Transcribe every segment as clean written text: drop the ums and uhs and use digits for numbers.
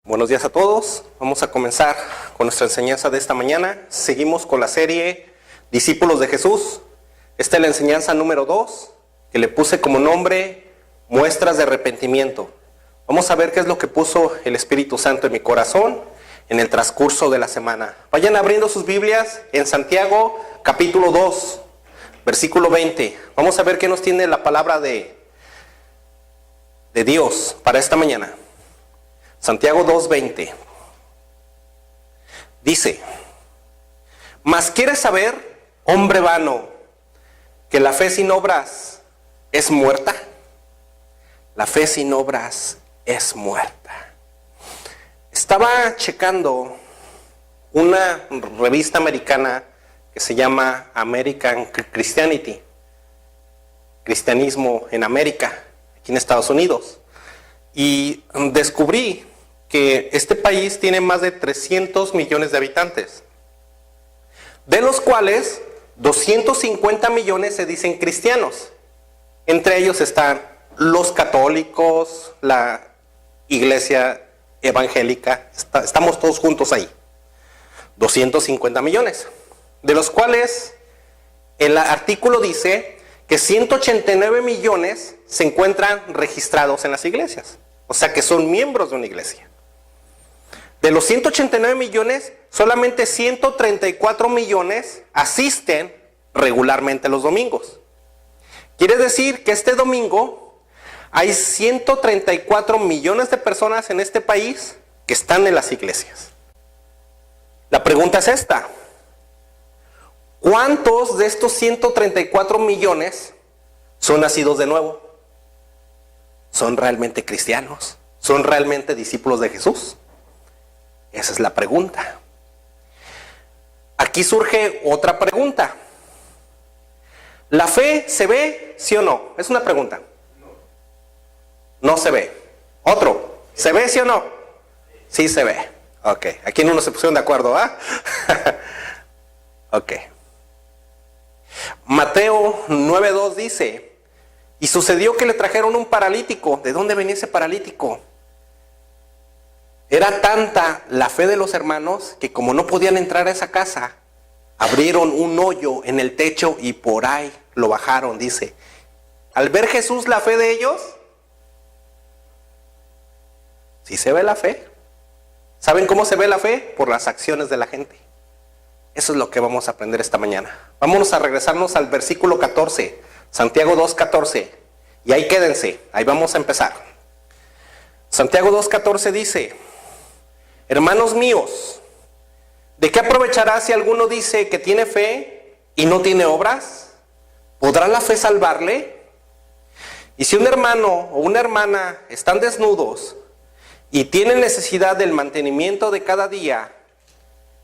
Buenos días a todos. Vamos a comenzar con nuestra enseñanza de esta mañana. Seguimos con la serie Discípulos de Jesús. Esta es la enseñanza número 2, que le puse como nombre Muestras de Arrepentimiento. Vamos a ver qué es lo que puso el Espíritu Santo en mi corazón en el transcurso de la semana. Vayan abriendo sus Biblias en Santiago capítulo 2, versículo 20. Vamos a ver qué nos tiene la palabra de Dios para esta mañana. Santiago 2:20 dice: Mas ¿quieres saber, hombre vano, que la fe sin obras es muerta? La fe sin obras es muerta. Estaba checando una revista americana que se llama American Christianity, Cristianismo en América, aquí en Estados Unidos, y descubrí que este país tiene más de 300 millones de habitantes, de los cuales 250 millones se dicen cristianos. Entre ellos están los católicos, la iglesia evangélica, estamos todos juntos ahí. 250 millones, de los cuales el artículo dice que 189 millones se encuentran registrados en las iglesias, o sea que son miembros de una iglesia. De los 189 millones, solamente 134 millones asisten regularmente los domingos. Quiere decir que este domingo hay 134 millones de personas en este país que están en las iglesias. La pregunta es esta: ¿cuántos de estos 134 millones son nacidos de nuevo? ¿Son realmente cristianos? ¿Son realmente discípulos de Jesús? Esa es la pregunta. Aquí surge otra pregunta. ¿La fe se ve, sí o no? Es una pregunta. No se ve. Otro, ¿se ve, sí o no? Sí se ve. Ok, aquí no se pusieron de acuerdo, ¿ah? Ok. Mateo 9:2 dice: y sucedió que le trajeron un paralítico. ¿De dónde venía ese paralítico? Era tanta la fe de los hermanos que, como no podían entrar a esa casa, abrieron un hoyo en el techo y por ahí lo bajaron, dice. Al ver Jesús la fe de ellos, ¿sí se ve la fe? ¿Saben cómo se ve la fe? Por las acciones de la gente. Eso es lo que vamos a aprender esta mañana. Vámonos a regresarnos al versículo 14, Santiago 2:14, y ahí quédense, ahí vamos a empezar. Santiago 2:14 dice: hermanos míos, ¿de qué aprovechará si alguno dice que tiene fe y no tiene obras? ¿Podrá la fe salvarle? Y si un hermano o una hermana están desnudos y tienen necesidad del mantenimiento de cada día,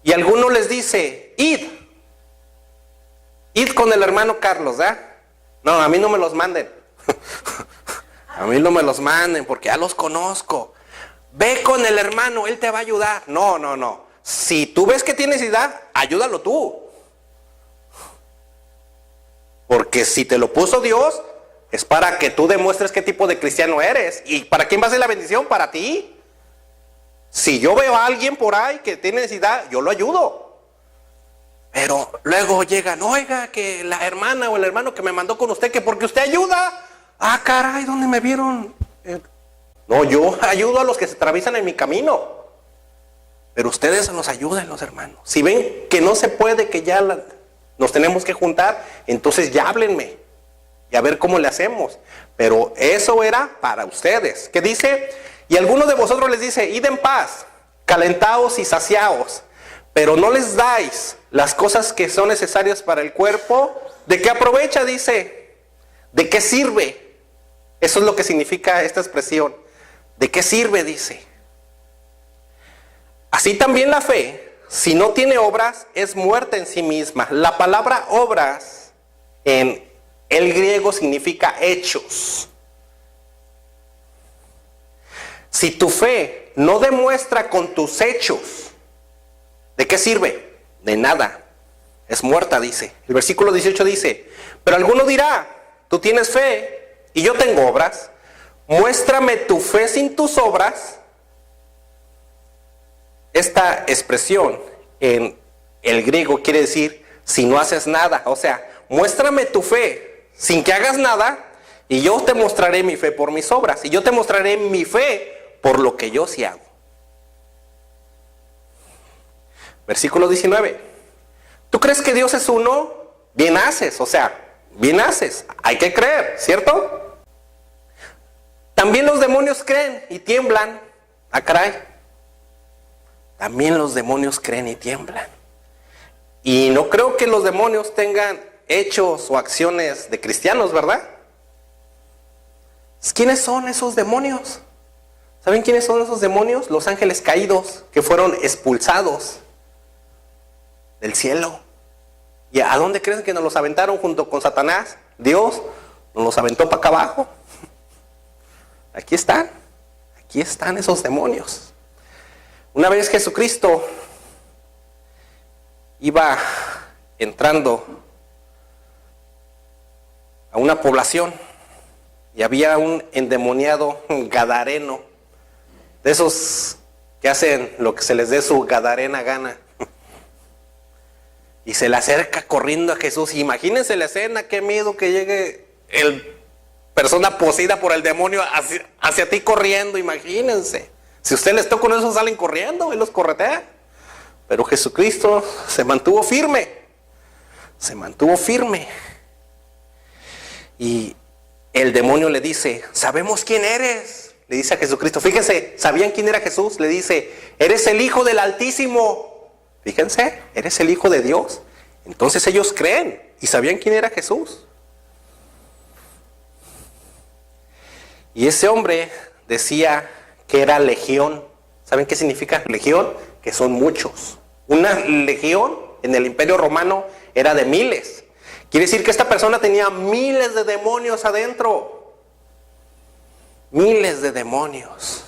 y alguno les dice: id con el hermano Carlos, ¿verdad? No, a mí no me los manden. A mí no me los manden porque ya los conozco. Ve con el hermano, él te va a ayudar. No. Si tú ves que tiene necesidad, ayúdalo tú. Porque si te lo puso Dios, es para que tú demuestres qué tipo de cristiano eres. ¿Y para quién va a ser la bendición? Para ti. Si yo veo a alguien por ahí que tiene necesidad, yo lo ayudo. Pero luego llegan: oiga, que la hermana o el hermano que me mandó con usted, que porque usted ayuda. Ah, caray, ¿dónde me vieron? No, yo ayudo a los que se atraviesan en mi camino. Pero ustedes nos ayuden, los hermanos. Si ven que no se puede, que ya nos tenemos que juntar, entonces ya háblenme y a ver cómo le hacemos. Pero eso era para ustedes. ¿Qué dice? Y alguno de vosotros les dice: id en paz, calentaos y saciaos, pero no les dais las cosas que son necesarias para el cuerpo. ¿De qué aprovecha? Dice. ¿De qué sirve? Eso es lo que significa esta expresión. ¿De qué sirve? Dice. Así también la fe, si no tiene obras, es muerta en sí misma. La palabra obras en el griego significa hechos. Si tu fe no demuestra con tus hechos, ¿de qué sirve? De nada. Es muerta, dice. El versículo 18 dice: pero alguno dirá: tú tienes fe y yo tengo obras. Muéstrame tu fe sin tus obras Esta expresión en el griego quiere decir si no haces nada. O sea, muéstrame tu fe sin que hagas nada y yo te mostraré mi fe por mis obras. Y yo te mostraré mi fe por lo que yo sí hago. Versículo 19. ¿Tú crees que Dios es uno? Bien haces, o sea, bien haces. Hay que creer, ¿cierto? También los demonios creen y tiemblan. Ah, caray. También los demonios creen y tiemblan. Y no creo que los demonios tengan hechos o acciones de cristianos, ¿verdad? ¿Quiénes son esos demonios? ¿Saben quiénes son esos demonios? Los ángeles caídos que fueron expulsados del cielo. ¿Y a dónde creen que nos los aventaron junto con Satanás? Dios nos los aventó para acá abajo. Aquí están esos demonios. Una vez Jesucristo iba entrando a una población y había un endemoniado gadareno, de esos que hacen lo que se les dé su gadarena gana. Y se le acerca corriendo a Jesús. Imagínense la escena, qué miedo que llegue el persona poseída por el demonio hacia ti corriendo, imagínense. Si ustedes les toca con eso, salen corriendo y los corretea. Pero Jesucristo se mantuvo firme. Se mantuvo firme. Y el demonio le dice, sabemos quién eres. Le dice a Jesucristo, fíjense, ¿sabían quién era Jesús? Le dice, eres el Hijo del Altísimo. Fíjense, eres el Hijo de Dios. Entonces ellos creen y sabían quién era Jesús. Y ese hombre decía que era legión. ¿Saben qué significa legión? Que son muchos. Una legión en el Imperio Romano era de miles. Quiere decir que esta persona tenía miles de demonios adentro. Miles de demonios.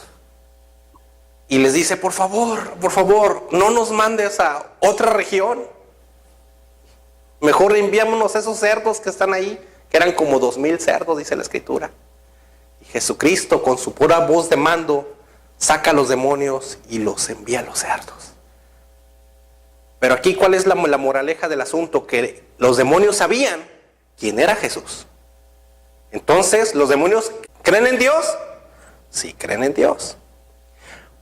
Y les dice, por favor, no nos mandes a otra región. Mejor enviámonos a esos cerdos que están ahí, que eran como 2000 cerdos, dice la Escritura. Y Jesucristo, con su pura voz de mando, saca a los demonios y los envía a los cerdos. Pero aquí, ¿cuál es la moraleja del asunto? Que los demonios sabían quién era Jesús. Entonces, ¿los demonios creen en Dios? Sí, creen en Dios.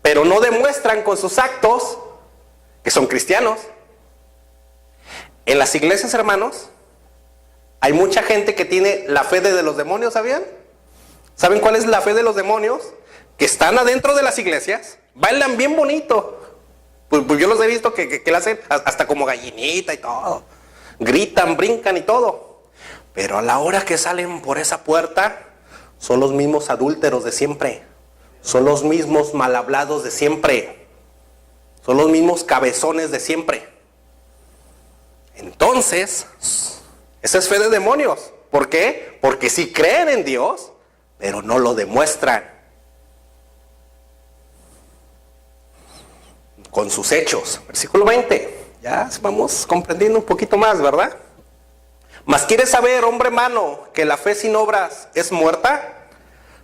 Pero no demuestran con sus actos que son cristianos. En las iglesias, hermanos, hay mucha gente que tiene la fe de los demonios, ¿sabían? ¿Saben cuál es la fe de los demonios? Que están adentro de las iglesias, bailan bien bonito. Pues yo los he visto que le hacen hasta como gallinita y todo. Gritan, brincan y todo. Pero a la hora que salen por esa puerta, son los mismos adúlteros de siempre. Son los mismos mal hablados de siempre. Son los mismos cabezones de siempre. Entonces, esa es fe de demonios. ¿Por qué? Porque sí creen en Dios, pero no lo demuestran con sus hechos. Versículo 20. Ya vamos comprendiendo un poquito más, ¿verdad? Mas ¿quieres saber, hombre humano, que la fe sin obras es muerta?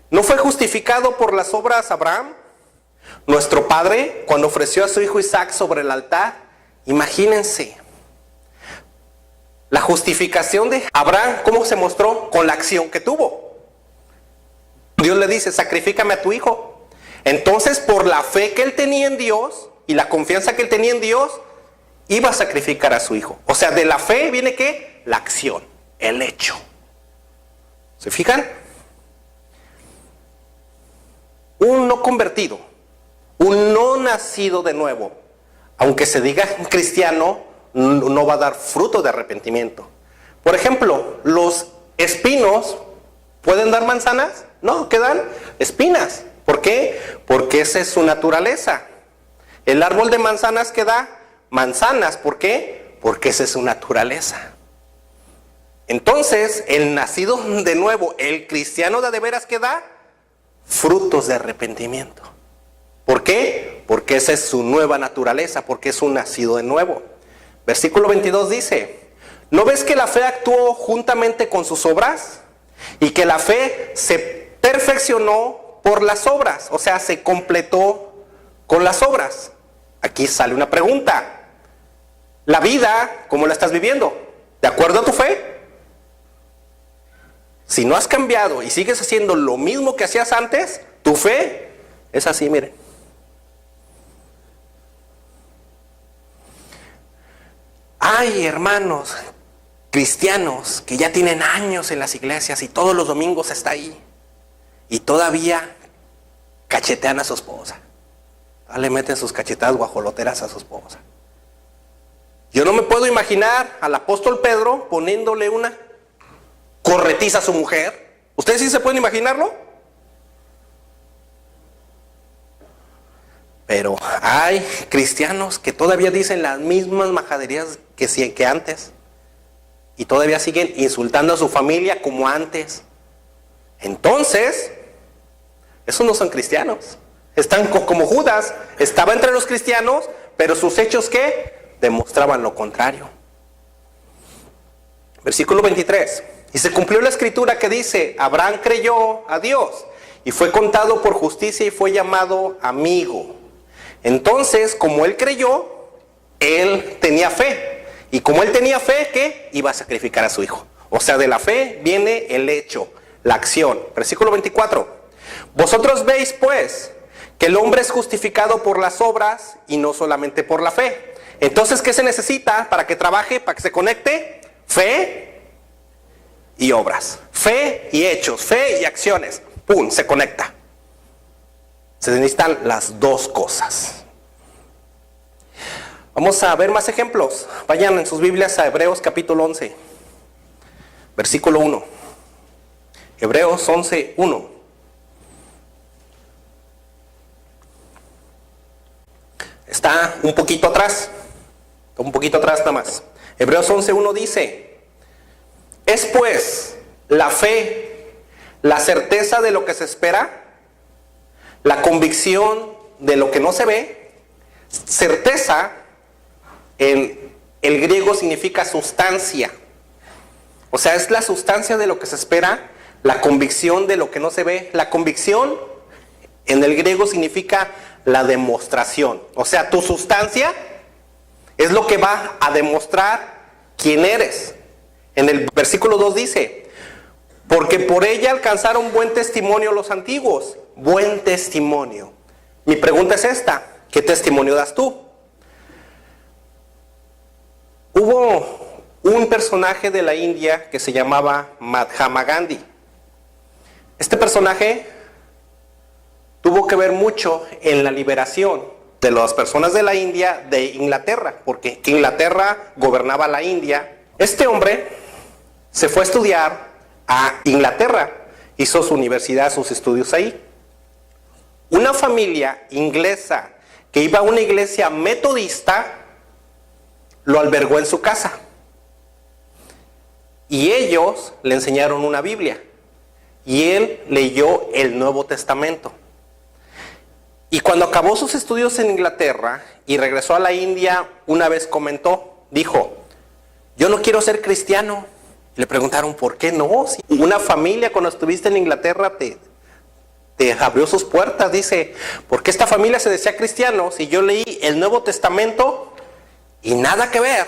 ¿No fue justificado por las obras Abraham, nuestro padre, cuando ofreció a su hijo Isaac sobre el altar? Imagínense. La justificación de Abraham, ¿cómo se mostró? Con la acción que tuvo. Dios le dice, sacrifícame a tu hijo. Entonces, por la fe que él tenía en Dios y la confianza que él tenía en Dios, iba a sacrificar a su hijo. O sea, de la fe viene ¿qué? La acción, el hecho. ¿Se fijan? Un no convertido, un no nacido de nuevo, aunque se diga cristiano, no va a dar fruto de arrepentimiento. Por ejemplo, los espinos ¿pueden dar manzanas? No, ¿qué dan? Espinas. ¿Por qué? Porque esa es su naturaleza. El árbol de manzanas que da manzanas. ¿Por qué? Porque esa es su naturaleza. Entonces, el nacido de nuevo, el cristiano de veras que da frutos de arrepentimiento. ¿Por qué? Porque esa es su nueva naturaleza, porque es un nacido de nuevo. Versículo 22 dice, ¿no ves que la fe actuó juntamente con sus obras? Y que la fe se perfeccionó por las obras, o sea, se completó con las obras. aquí sale una pregunta. La vida, ¿cómo la estás viviendo? ¿De acuerdo a tu fe? Si no has cambiado y sigues haciendo lo mismo que hacías antes, tu fe es así, miren. Hay hermanos cristianos que ya tienen años en las iglesias y todos los domingos está ahí. Y todavía cachetean a su esposa. Le meten sus cachetadas guajoloteras a su esposa. Yo no me puedo imaginar al apóstol Pedro poniéndole una corretiza a su mujer. ¿Ustedes sí se pueden imaginarlo? Pero hay cristianos que todavía dicen las mismas majaderías que antes. Y todavía siguen insultando a su familia como antes. Entonces, esos no son cristianos. Están como Judas. Estaba entre los cristianos, pero sus hechos ¿qué? Demostraban lo contrario. Versículo 23. Y se cumplió la escritura que dice, Abraham creyó a Dios y fue contado por justicia y fue llamado amigo. Entonces, como él creyó, él tenía fe. Y como él tenía fe, ¿qué? Iba a sacrificar a su hijo. O sea, de la fe viene el hecho, la acción. Versículo 24. Vosotros veis, pues, que el hombre es justificado por las obras y no solamente por la fe. Entonces, ¿qué se necesita para que trabaje, para que se conecte? Fe y obras. Fe y hechos, fe y acciones. ¡Pum! Se conecta. Se necesitan las dos cosas. Vamos a ver más ejemplos. Vayan en sus Biblias a Hebreos capítulo 11, versículo 1. Hebreos 11, 1. Está un poquito atrás nada más. Hebreos 11, 1 dice, es pues la fe, la certeza de lo que se espera, la convicción de lo que no se ve. Certeza en el griego significa sustancia. O sea, es la sustancia de lo que se espera, la convicción de lo que no se ve. La convicción en el griego significa la demostración. O sea, tu sustancia es lo que va a demostrar quién eres. En el versículo 2 dice, porque por ella alcanzaron buen testimonio los antiguos. Buen testimonio. Mi pregunta es esta, ¿qué testimonio das tú? Hubo un personaje de la India que se llamaba Mahatma Gandhi. Este personaje tuvo que ver mucho en la liberación de las personas de la India de Inglaterra, porque Inglaterra gobernaba la India. Este hombre se fue a estudiar a Inglaterra, hizo su universidad, sus estudios ahí. Una familia inglesa que iba a una iglesia metodista lo albergó en su casa. Y ellos le enseñaron una Biblia. Y él leyó el Nuevo Testamento. Y cuando acabó sus estudios en Inglaterra y regresó a la India, una vez comentó, dijo, yo no quiero ser cristiano. Le preguntaron, ¿por qué no? Si una familia cuando estuviste en Inglaterra te abrió sus puertas. Dice, ¿por qué esta familia se decía cristiano si yo leí el Nuevo Testamento y nada que ver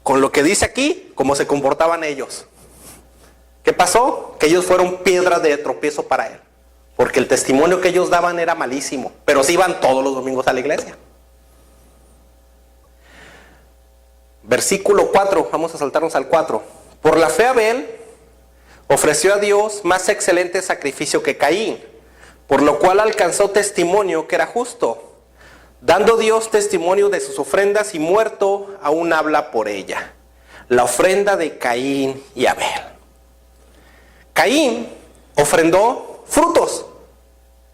con lo que dice aquí, cómo se comportaban ellos? ¿Qué pasó? Que ellos fueron piedra de tropiezo para él, porque el testimonio que ellos daban era malísimo, pero sí iban todos los domingos a la iglesia. Versículo 4, vamos a saltarnos al 4. Por la fe Abel ofreció a Dios más excelente sacrificio que Caín, por lo cual alcanzó testimonio que era justo, dando Dios testimonio de sus ofrendas y muerto aún habla por ella. La ofrenda de Caín y Abel. Caín ofrendó frutos.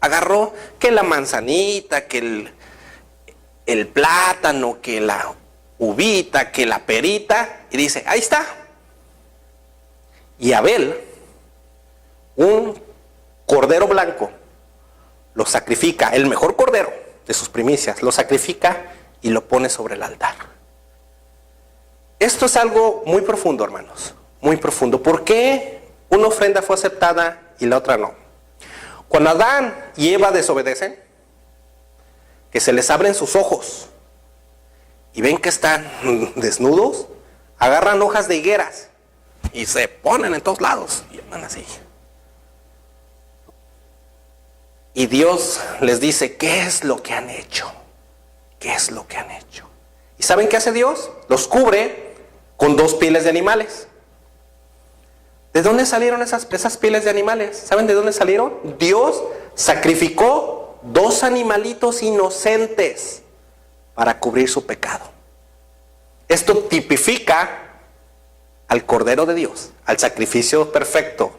Agarró que la manzanita, que el plátano, que la uvita, que la perita, y dice, ahí está. Y Abel, un cordero blanco, lo sacrifica, el mejor cordero de sus primicias, lo sacrifica y lo pone sobre el altar. Esto es algo muy profundo, hermanos, muy profundo. ¿Por qué una ofrenda fue aceptada y la otra no? Cuando Adán y Eva desobedecen, que se les abren sus ojos y ven que están desnudos, agarran hojas de higueras y se ponen en todos lados y andan así. Y Dios les dice, ¿qué es lo que han hecho? ¿Qué es lo que han hecho? ¿Y saben qué hace Dios? Los cubre con 2 pieles de animales. ¿De dónde salieron esas pieles de animales? ¿Saben de dónde salieron? Dios sacrificó 2 animalitos inocentes para cubrir su pecado. Esto tipifica al Cordero de Dios, al sacrificio perfecto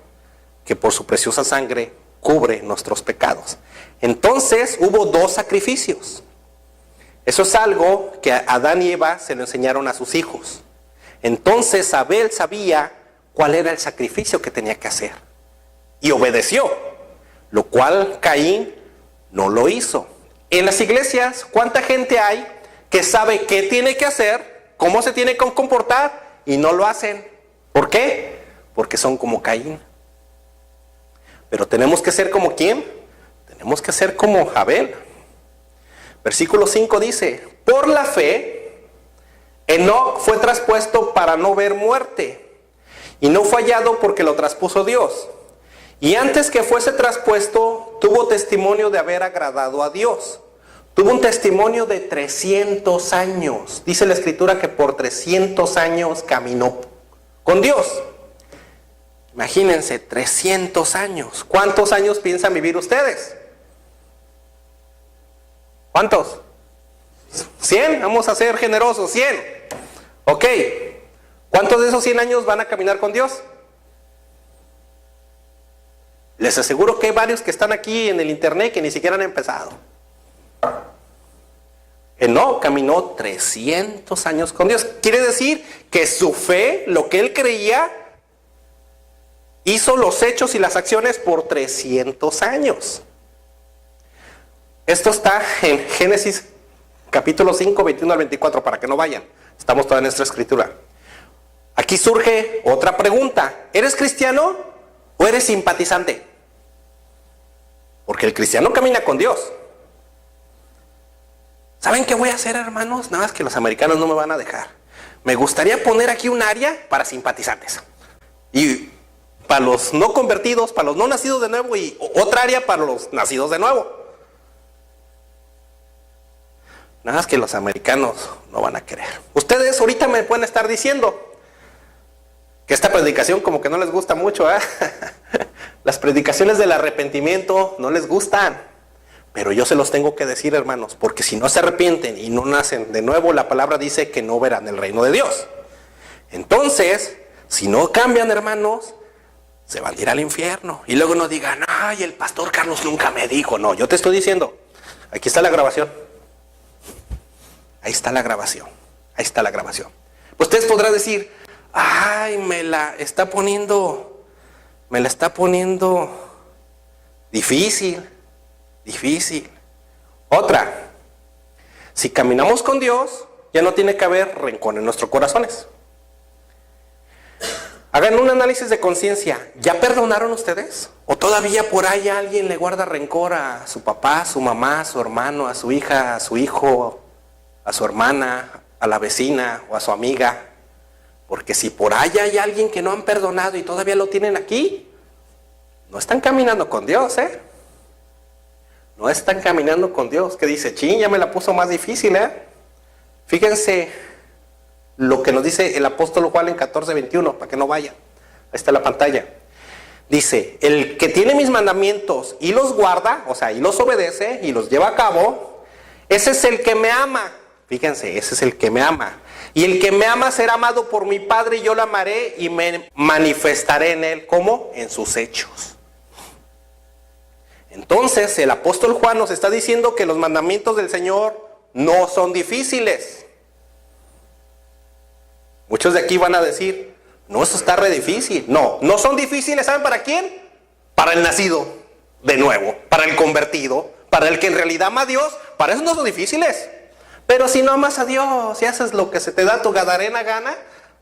que por su preciosa sangre cubre nuestros pecados. Entonces hubo 2 sacrificios. Eso es algo que a Adán y Eva se lo enseñaron a sus hijos. Entonces Abel sabía cuál era el sacrificio que tenía que hacer y obedeció, lo cual Caín no lo hizo. En las iglesias, ¿cuánta gente hay que sabe qué tiene que hacer, cómo se tiene que comportar y no lo hacen? ¿Por qué? Porque son como Caín. Pero tenemos que ser como ¿quién? Tenemos que ser como Abel. Versículo 5 dice, por la fe, Enoc fue traspuesto para no ver muerte, y no fue hallado porque lo traspuso Dios. Y antes que fuese traspuesto, tuvo testimonio de haber agradado a Dios. Tuvo un testimonio de 300 años. Dice la Escritura que por 300 años caminó con Dios. Imagínense, 300 años. ¿Cuántos años piensan vivir ustedes? ¿Cuántos? 100, vamos a ser generosos, 100. Ok, ¿cuántos de esos 100 años van a caminar con Dios? Les aseguro que hay varios que están aquí en el internet que ni siquiera han empezado. Enoc caminó 300 años con Dios. Quiere decir que su fe, lo que él creía, hizo los hechos y las acciones por 300 años. Esto está en Génesis capítulo 5, 21 al 24, para que no vayan. Estamos toda en nuestra escritura. Aquí surge otra pregunta. ¿Eres cristiano o eres simpatizante? Porque el cristiano camina con Dios. ¿Saben qué voy a hacer, hermanos? Nada más que los americanos no me van a dejar. Me gustaría poner aquí un área para simpatizantes. Y para los no convertidos, para los no nacidos de nuevo, y otra área para los nacidos de nuevo. Nada más que los americanos no van a querer. Ustedes ahorita me pueden estar diciendo que esta predicación como que no les gusta mucho, ¿eh? Las predicaciones del arrepentimiento no les gustan. Pero yo se los tengo que decir, hermanos, porque si no se arrepienten y no nacen de nuevo, la palabra dice que no verán el reino de Dios. Entonces, si no cambian, hermanos, se van a ir al infierno. Y luego no digan, ay, el pastor Carlos nunca me dijo. No, yo te estoy diciendo, aquí está la grabación. Ahí está la grabación. Ahí está la grabación. Ustedes podrán decir, ay, me la está poniendo difícil. Otra, si caminamos con Dios, ya no tiene que haber rencor en nuestros corazones. Hagan un análisis de conciencia. ¿Ya perdonaron ustedes? ¿O todavía por ahí alguien le guarda rencor a su papá, a su mamá, a su hermano, a su hija, a su hijo, a su hermana, a la vecina o a su amiga? Porque si por ahí hay alguien que no han perdonado y todavía lo tienen aquí, no están caminando con Dios, ¿eh? No están caminando con Dios. Que dice, ching, ya me la puso más difícil, ¿eh? Fíjense lo que nos dice el apóstol Juan en 14:21, para que no vayan. Ahí está la pantalla. Dice, el que tiene mis mandamientos y los guarda, o sea, y los obedece y los lleva a cabo, ese es el que me ama. Fíjense, ese es el que me ama. Y el que me ama será amado por mi Padre, y yo lo amaré y me manifestaré en él. ¿Cómo? En sus hechos. Entonces, el apóstol Juan nos está diciendo que los mandamientos del Señor no son difíciles. Muchos de aquí van a decir, no, eso está re difícil. No, no son difíciles, ¿saben para quién? Para el nacido de nuevo, para el convertido, para el que en realidad ama a Dios. Para eso no son difíciles. Pero si no amas a Dios y haces lo que se te da tu gadarena gana,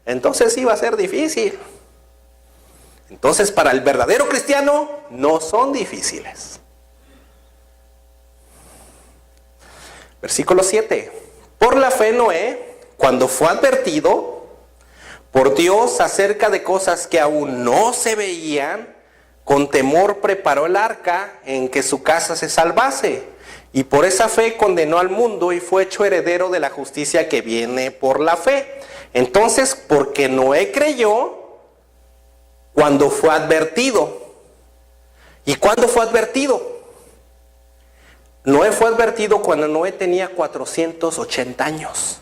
entonces sí va a ser difícil. Entonces, para el verdadero cristiano no son difíciles. Versículo 7. Por la fe Noé, cuando fue advertido por Dios acerca de cosas que aún no se veían, con temor preparó el arca en que su casa se salvase. Y por esa fe condenó al mundo y fue hecho heredero de la justicia que viene por la fe. Entonces, porque Noé creyó cuando fue advertido. ¿Y cuándo fue advertido? Noé fue advertido cuando Noé tenía 480 años.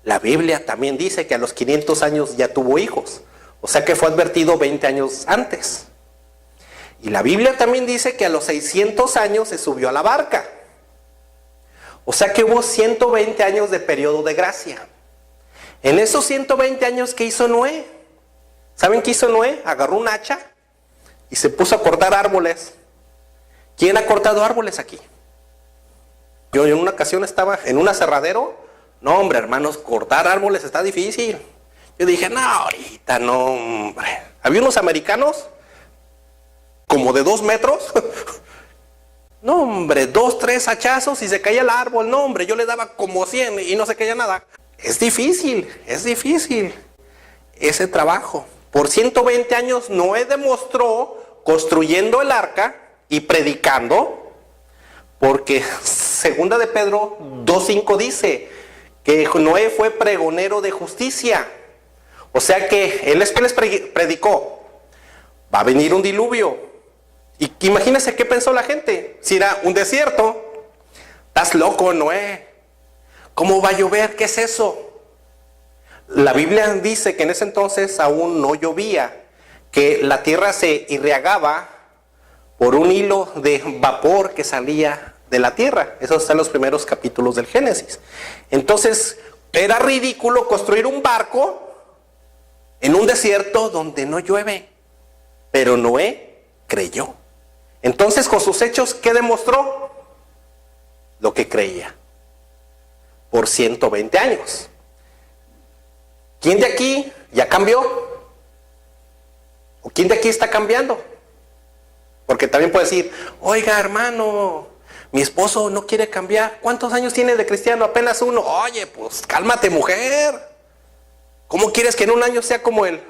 La Biblia también dice que a los 500 años ya tuvo hijos. O sea que fue advertido 20 años antes. Y la Biblia también dice que a los 600 años se subió a la barca. O sea que hubo 120 años de periodo de gracia. En esos 120 años, ¿qué hizo Noé? ¿Saben qué hizo Noé? Agarró un hacha y se puso a cortar árboles. ¿Quién ha cortado árboles aquí? Yo en una ocasión estaba en un aserradero. No, hombre, hermanos, cortar árboles está difícil. Yo dije, no, ahorita no, hombre. Había unos americanos como de 2 metros. No, hombre, 2, 3 hachazos y se caía el árbol. No, hombre, yo le daba como 100 y no se caía nada. Es difícil ese trabajo. Por 120 años Noé demostró, construyendo el arca y predicando, porque segunda de Pedro 2:5 dice que Noé fue pregonero de justicia. O sea que él les predicó, va a venir un diluvio. Y imagínense qué pensó la gente. Si era un desierto, estás loco, Noé. ¿Cómo va a llover? ¿Qué es eso? La Biblia dice que en ese entonces aún no llovía, que la tierra se irrigaba por un hilo de vapor que salía de la tierra. Eso está en los primeros capítulos del Génesis. Entonces, era ridículo construir un barco en un desierto donde no llueve. Pero Noé creyó. Entonces, con sus hechos, ¿qué demostró? Lo que creía. Por 120 años. ¿Quién de aquí ya cambió? ¿O quién de aquí está cambiando? Porque también puede decir, oiga, hermano, mi esposo no quiere cambiar. ¿Cuántos años tiene de cristiano? Apenas 1. Oye, pues cálmate, mujer. ¿Cómo quieres que en un año sea como el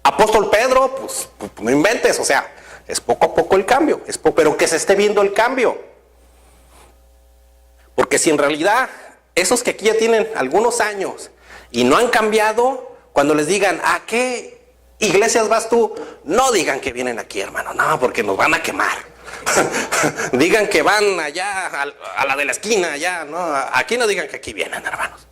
apóstol Pedro? Pues no inventes, o sea, es poco a poco el cambio, pero que se esté viendo el cambio. Porque si en realidad esos que aquí ya tienen algunos años y no han cambiado, cuando les digan, ¿a qué iglesias vas tú? No digan que vienen aquí, hermano, no, porque nos van a quemar. Digan que van allá, a la de la esquina, allá, no, aquí no digan que aquí vienen, hermanos.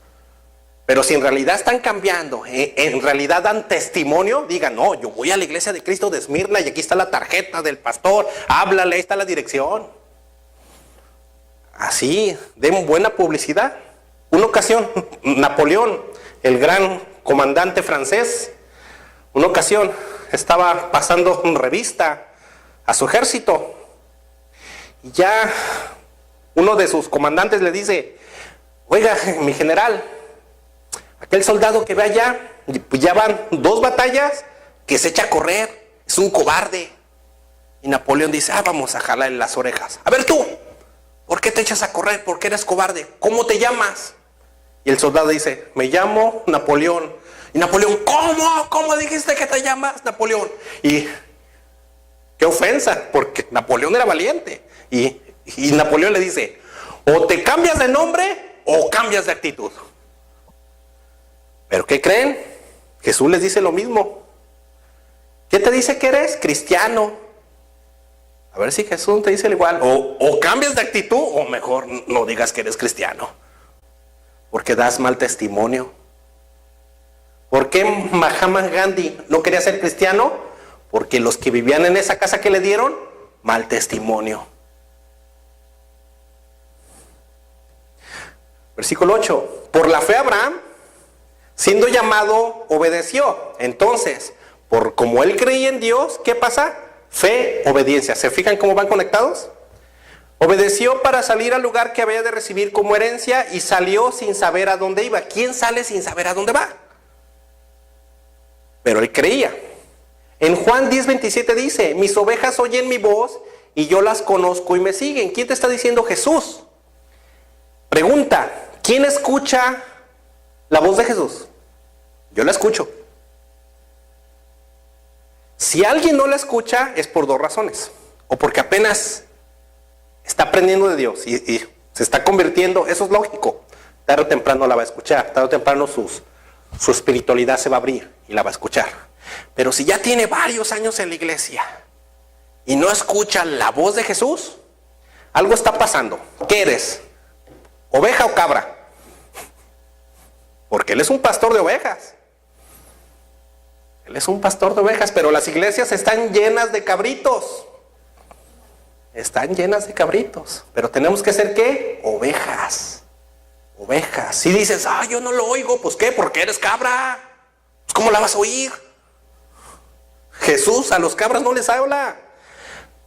Pero si en realidad están cambiando, en realidad dan testimonio, digan, no, yo voy a la iglesia de Cristo de Esmirna y aquí está la tarjeta del pastor, háblale, ahí está la dirección. Así, den buena publicidad. Una ocasión, Napoleón, el gran comandante francés, una ocasión estaba pasando revista a su ejército. Y ya uno de sus comandantes le dice, oiga, mi general, aquel soldado que ve allá, pues ya van 2 batallas que se echa a correr, es un cobarde. Y Napoleón dice, vamos a jalarle las orejas. A ver tú, ¿por qué te echas a correr? ¿Por qué eres cobarde? ¿Cómo te llamas? Y el soldado dice, me llamo Napoleón. Y Napoleón, ¿cómo? ¿Cómo dijiste que te llamas Napoleón? Y qué ofensa, porque Napoleón era valiente. Y Napoleón le dice, o te cambias de nombre o cambias de actitud. ¿Pero qué creen? Jesús les dice lo mismo. ¿Qué te dice que eres? Cristiano. A ver si Jesús te dice igual. O cambias de actitud o mejor no digas que eres cristiano. Porque das mal testimonio. ¿Por qué Mahatma Gandhi no quería ser cristiano? Porque los que vivían en esa casa que le dieron, mal testimonio. Versículo 8. Por la fe Abraham, siendo llamado, obedeció. Entonces, por como él creía en Dios, ¿qué pasa? Fe, obediencia. ¿Se fijan cómo van conectados? Obedeció para salir al lugar que había de recibir como herencia y salió sin saber a dónde iba. ¿Quién sale sin saber a dónde va? Pero él creía. En Juan 10:27 dice, mis ovejas oyen mi voz y yo las conozco y me siguen. ¿Quién te está diciendo? Jesús. ¿Quién escucha la voz de Jesús? Yo la escucho. Si alguien no la escucha es por dos razones. O porque apenas está aprendiendo de Dios y se está convirtiendo, eso es lógico. Tarde o temprano la va a escuchar, tarde o temprano su espiritualidad se va a abrir y la va a escuchar. Pero si ya tiene varios años en la iglesia y no escucha la voz de Jesús, algo está pasando. ¿Qué eres? ¿Oveja o cabra? Porque Él es un pastor de ovejas. Él es un pastor de ovejas, pero las iglesias están llenas de cabritos. Están llenas de cabritos. Pero tenemos que ser ¿qué? Ovejas. Ovejas. Si dices, yo no lo oigo, pues ¿qué? Porque eres cabra. Pues ¿cómo la vas a oír? Jesús a los cabras no les habla.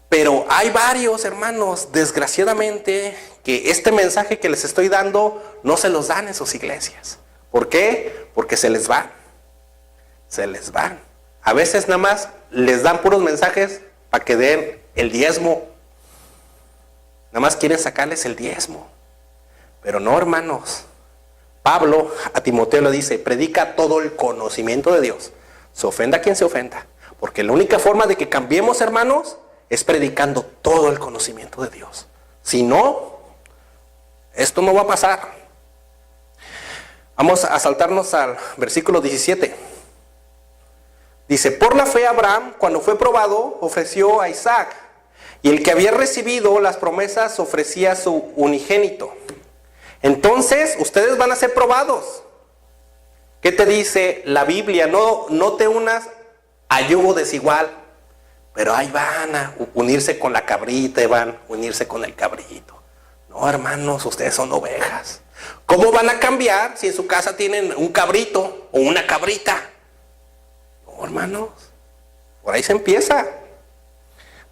Pero hay varios hermanos, desgraciadamente, que este mensaje que les estoy dando no se los dan en sus iglesias. ¿Por qué? Porque se les van. Se les van. A veces nada más les dan puros mensajes para que den el diezmo. Nada más quieren sacarles el diezmo. Pero no, hermanos. Pablo a Timoteo le dice, predica todo el conocimiento de Dios. Se ofenda a quien se ofenda. Porque la única forma de que cambiemos, hermanos, es predicando todo el conocimiento de Dios. Si no, esto no va a pasar. Vamos a saltarnos al versículo 17. Dice, por la fe Abraham, cuando fue probado, ofreció a Isaac. Y el que había recibido las promesas ofrecía a su unigénito. Entonces, ustedes van a ser probados. ¿Qué te dice la Biblia? No te unas a yugo desigual. Pero ahí van a unirse con la cabrita y van a unirse con el cabrito. No, hermanos, ustedes son ovejas. ¿Cómo van a cambiar si en su casa tienen un cabrito o una cabrita? No, hermanos, por ahí se empieza.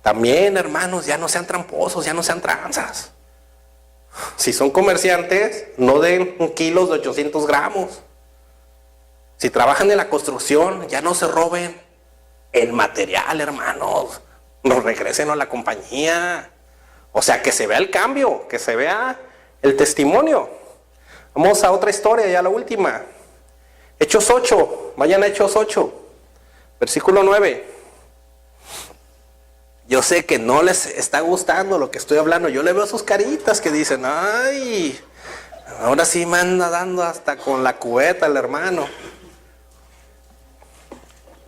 También, hermanos, ya no sean tramposos, ya no sean tranzas. Si son comerciantes, no den kilos de 800 gramos. Si trabajan en la construcción, ya no se roben el material, hermanos. No regresen a la compañía. O sea, que se vea el cambio, que se vea el testimonio. Vamos a otra historia, ya la última. Hechos 8, vayan a Hechos 8, versículo 9. Yo sé que no les está gustando lo que estoy hablando. Yo le veo sus caritas que dicen, ay, ahora sí me anda dando hasta con la cubeta el hermano.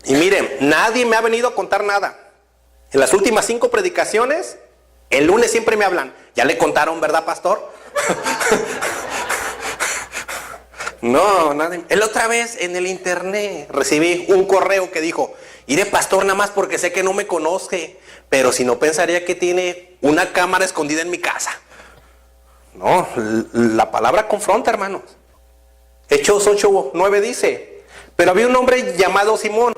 Y miren, nadie me ha venido a contar nada. En las últimas 5 predicaciones, el lunes siempre me hablan. ¿Ya le contaron, verdad, pastor? No, nadie. El otra vez en el internet recibí un correo que dijo, iré pastor nada más porque sé que no me conoce, pero si no pensaría que tiene una cámara escondida en mi casa. No, la palabra confronta, hermanos. Hechos 8, 9 dice, pero había un hombre llamado Simón,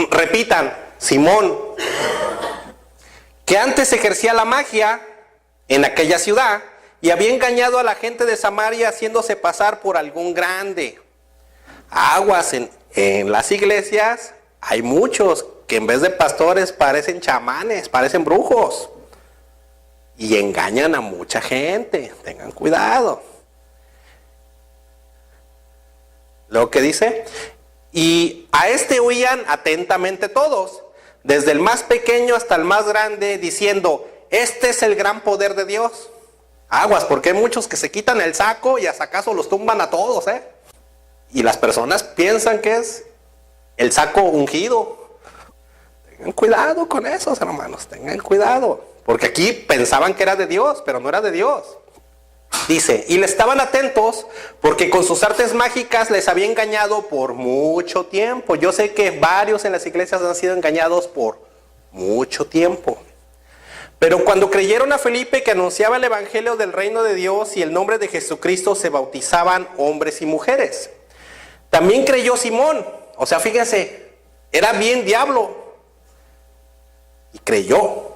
repitan, Simón, que antes ejercía la magia en aquella ciudad y había engañado a la gente de Samaria haciéndose pasar por algún grande. Aguas, en las iglesias hay muchos que en vez de pastores parecen chamanes, parecen brujos. Y engañan a mucha gente, tengan cuidado. Lo que dice, y a este oían atentamente todos, desde el más pequeño hasta el más grande, diciendo, este es el gran poder de Dios. Aguas, porque hay muchos que se quitan el saco y hasta acaso los tumban a todos, Y las personas piensan que es el saco ungido. Tengan cuidado con esos, hermanos, tengan cuidado. Porque aquí pensaban que era de Dios, pero no era de Dios. Dice, y le estaban atentos porque con sus artes mágicas les había engañado por mucho tiempo. Yo sé que varios en las iglesias han sido engañados por mucho tiempo. Pero cuando creyeron a Felipe que anunciaba el evangelio del reino de Dios y el nombre de Jesucristo, se bautizaban hombres y mujeres. También creyó Simón. O sea, fíjense, era bien diablo. Y creyó.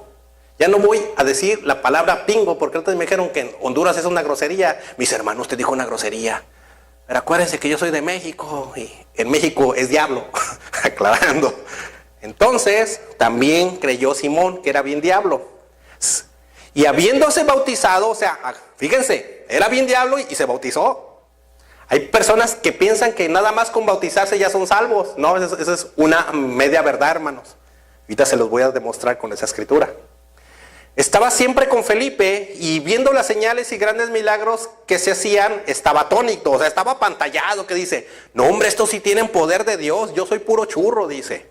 Ya no voy a decir la palabra pingo, porque antes me dijeron que en Honduras es una grosería. Mis hermanos, te dijo una grosería. Pero acuérdense que yo soy de México y en México es diablo. Aclarando. Entonces, también creyó Simón, que era bien diablo. Y habiéndose bautizado, o sea, fíjense, era bien diablo y se bautizó. Hay personas que piensan que nada más con bautizarse ya son salvos. No, esa es una media verdad, hermanos. Ahorita se los voy a demostrar con esa escritura. Estaba siempre con Felipe y viendo las señales y grandes milagros que se hacían, estaba atónito, o sea, estaba apantallado, que dice, no hombre, estos sí tienen poder de Dios, yo soy puro churro, dice.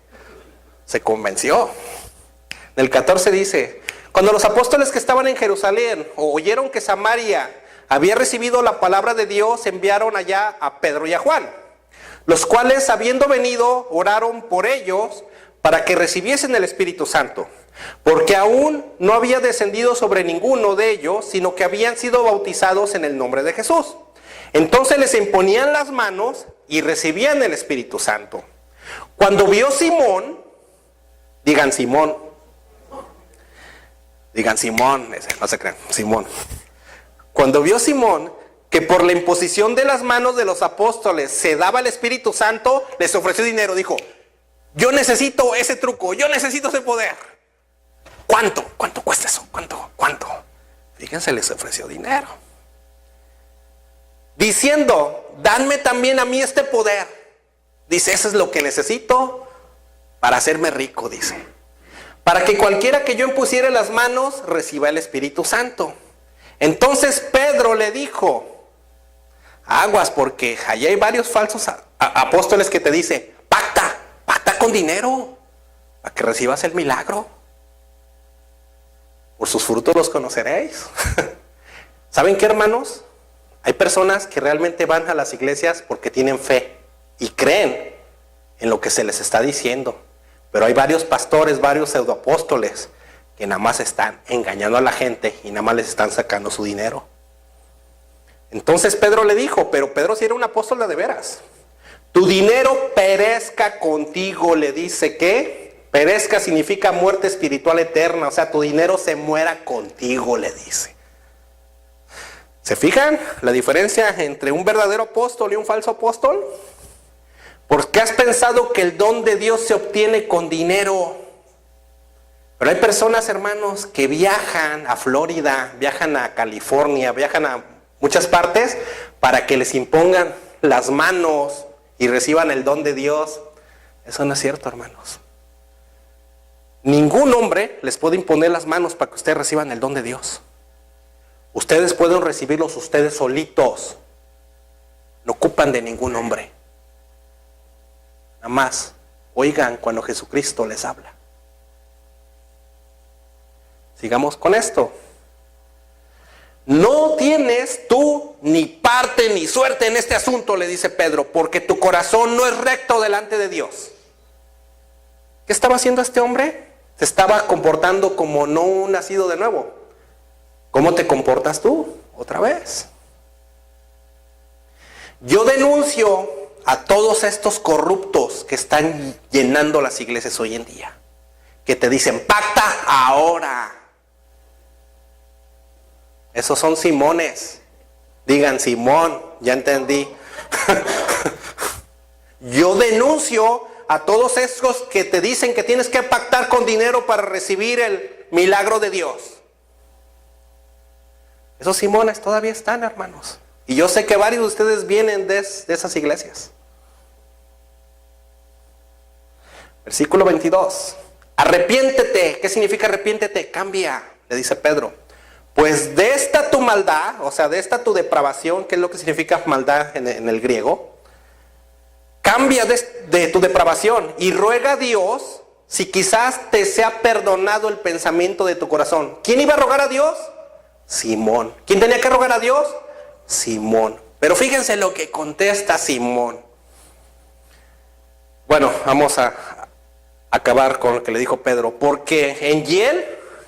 Se convenció. En el 14 dice, cuando los apóstoles que estaban en Jerusalén oyeron que Samaria había recibido la palabra de Dios, enviaron allá a Pedro y a Juan, los cuales, habiendo venido, oraron por ellos para que recibiesen el Espíritu Santo. Porque aún no había descendido sobre ninguno de ellos, sino que habían sido bautizados en el nombre de Jesús. Entonces les imponían las manos y recibían el Espíritu Santo. Cuando vio Simón, digan Simón, no se crean, Simón. Cuando vio Simón que por la imposición de las manos de los apóstoles se daba el Espíritu Santo, les ofreció dinero, dijo, yo necesito ese truco, yo necesito ese poder. ¿Cuánto? ¿Cuánto cuesta eso? ¿Cuánto? Fíjense, les ofreció dinero. Diciendo, danme también a mí este poder. Dice, eso es lo que necesito para hacerme rico, dice. Para que cualquiera que yo impusiera las manos reciba el Espíritu Santo. Entonces Pedro le dijo, aguas, porque allá hay varios falsos apóstoles que te dicen, pacta con dinero, para que recibas el milagro. Por sus frutos los conoceréis. ¿Saben qué, hermanos? Hay personas que realmente van a las iglesias porque tienen fe y creen en lo que se les está diciendo. Pero hay varios pastores, varios pseudoapóstoles que nada más están engañando a la gente y nada más les están sacando su dinero. Entonces Pedro le dijo, pero Pedro sí era un apóstol de veras. Tu dinero perezca contigo, le dice que... Perezca significa muerte espiritual eterna, o sea, tu dinero se muera contigo, le dice. ¿Se fijan la diferencia entre un verdadero apóstol y un falso apóstol? ¿Por qué has pensado que el don de Dios se obtiene con dinero? Pero hay personas, hermanos, que viajan a Florida, viajan a California, viajan a muchas partes para que les impongan las manos y reciban el don de Dios. Eso no es cierto, hermanos. Ningún hombre les puede imponer las manos para que ustedes reciban el don de Dios. Ustedes pueden recibirlos ustedes solitos. No ocupan de ningún hombre. Nada más oigan cuando Jesucristo les habla. Sigamos con esto. No tienes tú ni parte ni suerte en este asunto, le dice Pedro, porque tu corazón no es recto delante de Dios. ¿Qué estaba haciendo este hombre? Se estaba comportando como no un nacido de nuevo. ¿Cómo te comportas tú? Otra vez. Yo denuncio a todos estos corruptos que están llenando las iglesias hoy en día. Que te dicen, pacta ahora. Esos son Simones. Digan, Simón, ya entendí. Yo denuncio a todos esos que te dicen que tienes que pactar con dinero para recibir el milagro de Dios. Esos Simones todavía están, hermanos. Y yo sé que varios de ustedes vienen de esas iglesias. Versículo 22. Arrepiéntete. ¿Qué significa arrepiéntete? Cambia, le dice Pedro. Pues de esta tu maldad, o sea, de esta tu depravación, ¿qué es lo que significa maldad en el griego? Cambia de tu depravación y ruega a Dios si quizás te sea perdonado el pensamiento de tu corazón. ¿Quién iba a rogar a Dios? Simón. ¿Quién tenía que rogar a Dios? Simón. Pero fíjense lo que contesta Simón. Bueno, vamos a acabar con lo que le dijo Pedro. Porque en hiel,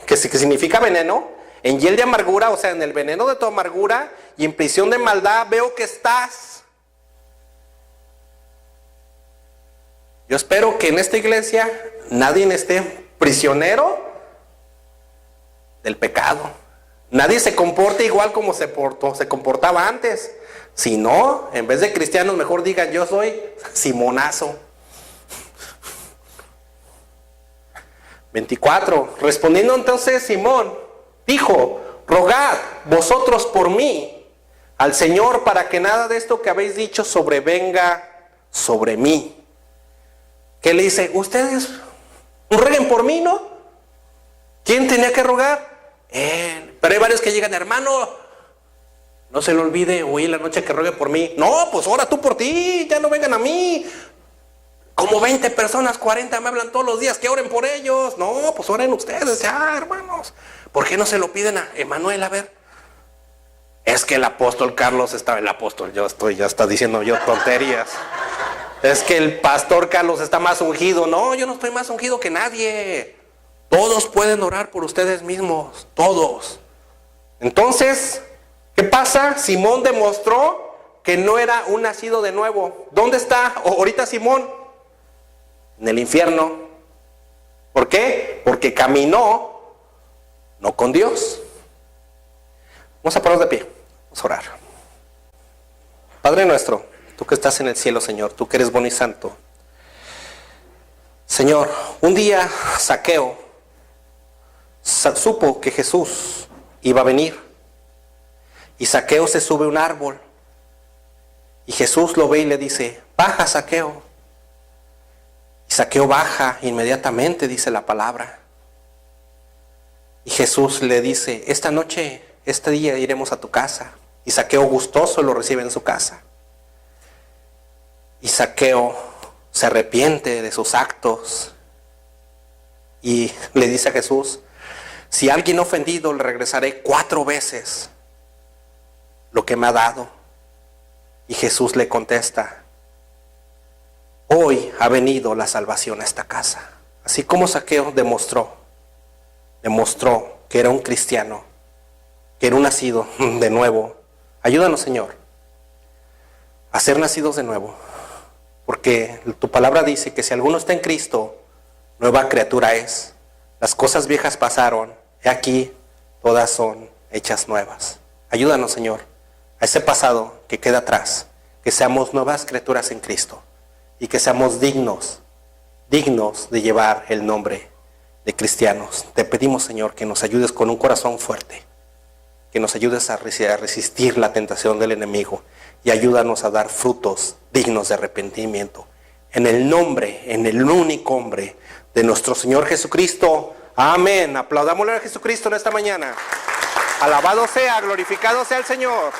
que significa veneno, en hiel de amargura, o sea, en el veneno de tu amargura y en prisión de maldad, veo que estás. Yo espero que en esta iglesia nadie esté prisionero del pecado. Nadie se comporte igual como se comportaba antes. Si no, en vez de cristianos, mejor digan, yo soy Simonazo. 24. Respondiendo entonces Simón, dijo, rogad vosotros por mí, al Señor para que nada de esto que habéis dicho sobrevenga sobre mí. ¿Qué le dice? Ustedes rueguen por mí, ¿no? ¿Quién tenía que rogar? Él. Pero hay varios que llegan, hermano, no se le olvide hoy en la noche que ruegue por mí. No, pues ora tú por ti, ya no vengan a mí. Como 20 personas, 40 me hablan todos los días que oren por ellos. No, pues oren ustedes, ya, hermanos. ¿Por qué no se lo piden a Emanuel? A ver. Es que el apóstol Carlos estaba, el apóstol, ya está diciendo yo tonterías. Es que el pastor Carlos está más ungido. No, yo no estoy más ungido que nadie. Todos pueden orar por ustedes mismos, todos. Entonces, ¿qué pasa? Simón demostró que no era un nacido de nuevo. ¿Dónde está ahorita Simón? En el infierno. ¿Por qué? Porque caminó no con Dios. Vamos a ponernos de pie, vamos a orar. Padre nuestro, tú que estás en el cielo, Señor, tú que eres bueno y santo. Señor, un día Zaqueo supo que Jesús iba a venir. Y Zaqueo se sube a un árbol. Y Jesús lo ve y le dice, baja, Zaqueo. Y Zaqueo baja inmediatamente, dice la palabra. Y Jesús le dice, esta noche, este día iremos a tu casa. Y Zaqueo gustoso lo recibe en su casa. Y Zaqueo se arrepiente de sus actos. Y le dice a Jesús, si alguien ofendido le regresaré 4 veces lo que me ha dado. Y Jesús le contesta, hoy ha venido la salvación a esta casa. Así como Zaqueo demostró que era un cristiano, que era un nacido de nuevo. Ayúdanos, Señor, a ser nacidos de nuevo. Porque tu palabra dice que si alguno está en Cristo, nueva criatura es. Las cosas viejas pasaron, he aquí, todas son hechas nuevas. Ayúdanos, Señor, a ese pasado que queda atrás, que seamos nuevas criaturas en Cristo y que seamos dignos de llevar el nombre de cristianos. Te pedimos, Señor, que nos ayudes con un corazón fuerte, que nos ayudes a resistir la tentación del enemigo y ayúdanos a dar frutos dignos de arrepentimiento. En el nombre, en el único nombre de nuestro Señor Jesucristo. Amén. Aplaudámosle a Jesucristo en esta mañana. Alabado sea, glorificado sea el Señor.